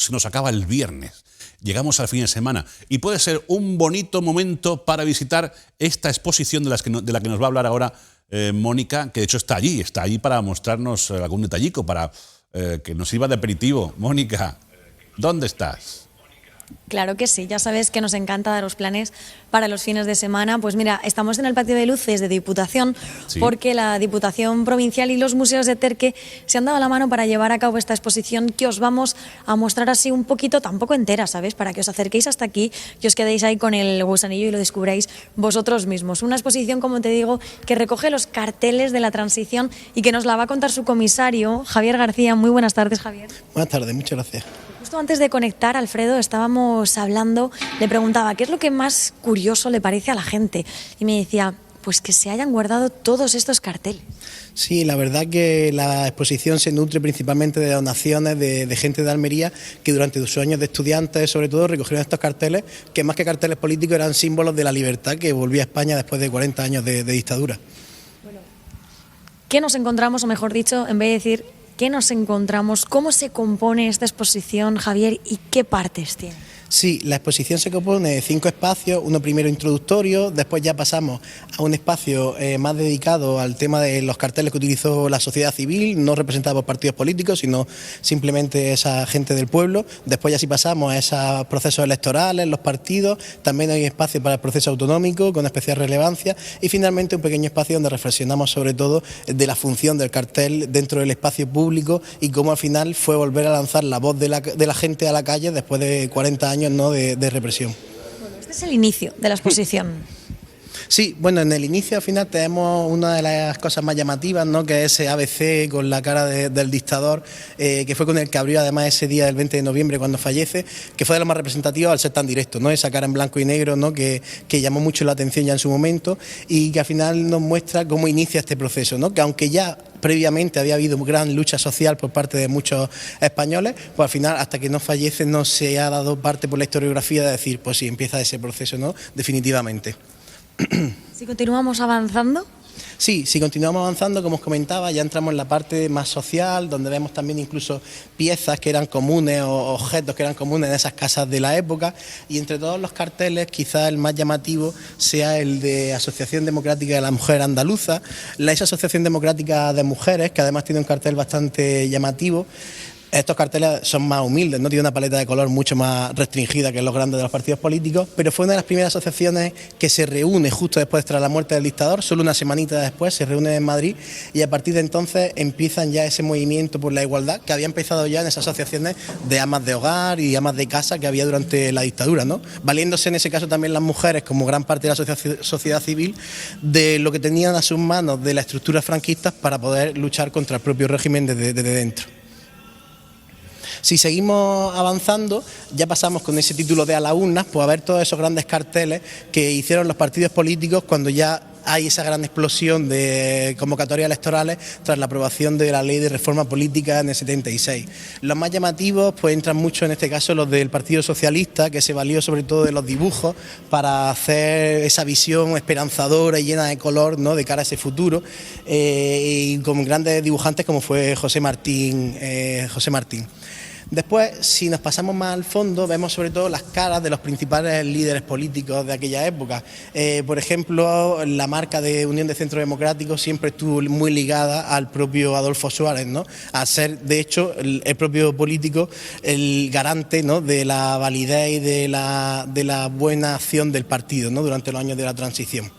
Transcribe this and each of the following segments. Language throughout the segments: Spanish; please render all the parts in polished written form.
se nos acaba el viernes. Llegamos al fin de semana y puede ser un bonito momento para visitar esta exposición de la que nos va a hablar ahora Mónica, que de hecho está allí para mostrarnos algún detallico, para que nos sirva de aperitivo. Mónica, ¿dónde estás? Claro que sí, ya sabes que nos encanta daros planes para los fines de semana. Pues mira, estamos en el patio de luces de Diputación, sí, porque la Diputación Provincial y los museos de Terque se han dado la mano para llevar a cabo esta exposición que os vamos a mostrar así un poquito, tampoco entera, ¿sabes? Para que os acerquéis hasta aquí y os quedéis ahí con el gusanillo y lo descubráis vosotros mismos. Una exposición, como te digo, que recoge los carteles de la transición y que nos la va a contar su comisario, Javier García. Muy buenas tardes, Javier. Buenas tardes, muchas gracias. Justo antes de conectar, Alfredo, estábamos hablando, le preguntaba qué es lo que más curioso le parece a la gente y me decía, pues que se hayan guardado todos estos carteles. Sí, la verdad que la exposición se nutre principalmente de donaciones de gente de Almería que durante sus años de estudiantes, sobre todo, recogieron estos carteles que más que carteles políticos eran símbolos de la libertad que volvía a España después de 40 años de dictadura. Bueno, ¿qué nos encontramos, o mejor dicho, en vez de decir qué nos encontramos, cómo se compone esta exposición, Javier, y qué partes tiene? Sí, la exposición se compone de 5 espacios, uno primero introductorio, después ya pasamos a un espacio más dedicado al tema de los carteles que utilizó la sociedad civil, no representada por partidos políticos, sino simplemente esa gente del pueblo. Después ya sí pasamos a esos procesos electorales, los partidos, también hay espacio para el proceso autonómico con especial relevancia y finalmente un pequeño espacio donde reflexionamos sobre todo de la función del cartel dentro del espacio público y cómo al final fue volver a lanzar la voz de la gente a la calle después de 40 años, ¿no?, de represión. Bueno, este es el inicio de la exposición. Sí, bueno, en el inicio al final tenemos una de las cosas más llamativas, ¿no?, que es ese ABC con la cara del dictador, que fue con el que abrió además ese día del 20 de noviembre cuando fallece, que fue de los más representativos al ser tan directo, ¿no?, esa cara en blanco y negro, ¿no?, que llamó mucho la atención ya en su momento y que al final nos muestra cómo inicia este proceso, ¿no?, que aunque ya previamente había habido gran lucha social por parte de muchos españoles, pues al final hasta que no fallece no se ha dado parte por la historiografía de decir, pues sí, empieza ese proceso, ¿no?, definitivamente. Si continuamos avanzando. Sí, si continuamos avanzando, como os comentaba, ya entramos en la parte más social, donde vemos también incluso piezas que eran comunes o objetos que eran comunes en esas casas de la época y entre todos los carteles quizás el más llamativo sea el de Asociación Democrática de la Mujer Andaluza, esa Asociación Democrática de Mujeres, que además tiene un cartel bastante llamativo. Estos carteles son más humildes, no tiene una paleta de color mucho más restringida que los grandes de los partidos políticos, pero fue una de las primeras asociaciones que se reúne justo después tras la muerte del dictador, solo una semanita después se reúne en Madrid y a partir de entonces empiezan ya ese movimiento por la igualdad que había empezado ya en esas asociaciones de amas de hogar y amas de casa que había durante la dictadura, ¿no?, valiéndose en ese caso también las mujeres como gran parte de la sociedad civil de lo que tenían a sus manos de la estructura franquista para poder luchar contra el propio régimen desde dentro. Si seguimos avanzando, ya pasamos con ese título de a las urnas, pues a ver todos esos grandes carteles que hicieron los partidos políticos cuando ya hay esa gran explosión de convocatorias electorales tras la aprobación de la ley de reforma política en el 76. Los más llamativos pues entran mucho en este caso los del Partido Socialista, que se valió sobre todo de los dibujos para hacer esa visión esperanzadora y llena de color, ¿no?, de cara a ese futuro, y con grandes dibujantes como fue José Martín. Después, si nos pasamos más al fondo, vemos sobre todo las caras de los principales líderes políticos de aquella época. Por ejemplo, la marca de Unión de Centro Democrático siempre estuvo muy ligada al propio Adolfo Suárez, ¿no?, a ser, de hecho, el propio político el garante, ¿no?, de la validez y de la buena acción del partido, ¿no?, durante los años de la transición.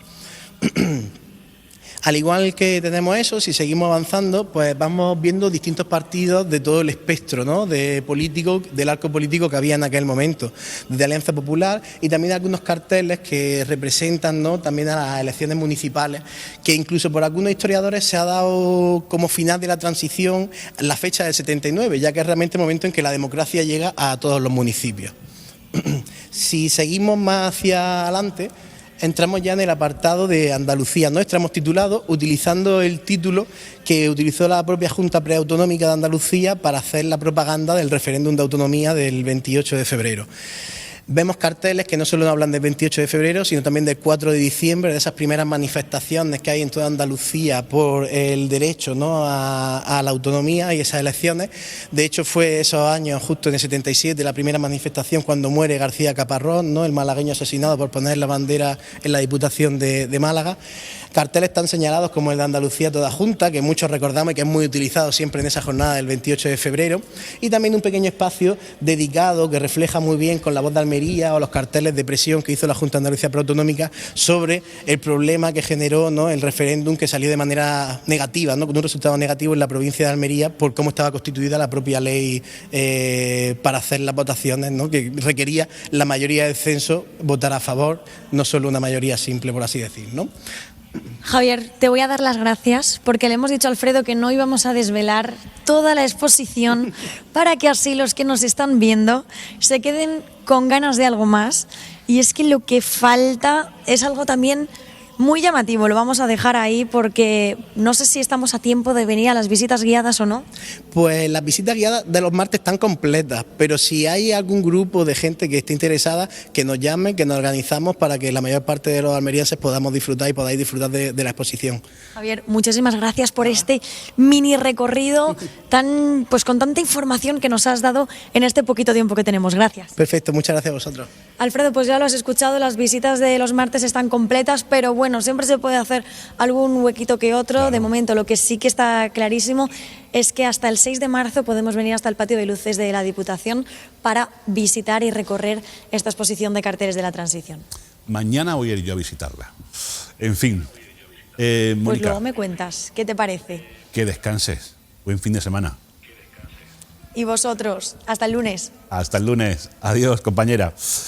Al igual que tenemos eso, si seguimos avanzando, pues vamos viendo distintos partidos de todo el espectro, ¿no?, de político, del arco político que había en aquel momento, de Alianza Popular y también algunos carteles que representan, ¿no?, también a las elecciones municipales, que incluso por algunos historiadores se ha dado como final de la transición la fecha del 79, ya que es realmente el momento en que la democracia llega a todos los municipios. Si seguimos más hacia adelante, entramos ya en el apartado de Andalucía Nuestra, hemos titulado, utilizando el título que utilizó la propia Junta Preautonómica de Andalucía para hacer la propaganda del referéndum de autonomía del 28 de febrero. Vemos carteles que no solo hablan del 28 de febrero, sino también del 4 de diciembre, de esas primeras manifestaciones que hay en toda Andalucía por el derecho, ¿no?, a la autonomía y esas elecciones. De hecho, fue esos años, justo en el 77, la primera manifestación cuando muere García Caparrós, ¿no?, el malagueño asesinado por poner la bandera en la Diputación de Málaga. Carteles tan señalados como el de Andalucía toda junta, que muchos recordamos y que es muy utilizado siempre en esa jornada del 28 de febrero, y también un pequeño espacio dedicado que refleja muy bien con la voz de Almería o los carteles de presión que hizo la Junta de Andalucía Preautonómica sobre el problema que generó, ¿no?, el referéndum, que salió de manera negativa, ¿no?, con un resultado negativo en la provincia de Almería por cómo estaba constituida la propia ley para hacer las votaciones, ¿no?, que requería la mayoría del censo votar a favor, no solo una mayoría simple, por así decir, ¿no? Javier, te voy a dar las gracias porque le hemos dicho a Alfredo que no íbamos a desvelar toda la exposición para que así los que nos están viendo se queden con ganas de algo más. Y es que lo que falta es algo también muy llamativo, lo vamos a dejar ahí porque no sé si estamos a tiempo de venir a las visitas guiadas o no. Pues las visitas guiadas de los martes están completas, pero si hay algún grupo de gente que esté interesada, que nos llame, que nos organizamos para que la mayor parte de los almerienses podamos disfrutar y podáis disfrutar de la exposición. Javier, muchísimas gracias por este mini recorrido tan, pues con tanta información que nos has dado en este poquito tiempo que tenemos. Gracias. Perfecto, muchas gracias a vosotros. Alfredo, pues ya lo has escuchado, las visitas de los martes están completas, pero bueno, siempre se puede hacer algún huequito que otro. Claro. De momento, lo que sí que está clarísimo es que hasta el 6 de marzo podemos venir hasta el patio de luces de la Diputación para visitar y recorrer esta exposición de carteles de la transición. Mañana voy a ir yo a visitarla. En fin, pues Mónica, luego me cuentas, ¿qué te parece? Que descanses. Buen fin de semana. Y vosotros, hasta el lunes. Hasta el lunes. Adiós, compañera.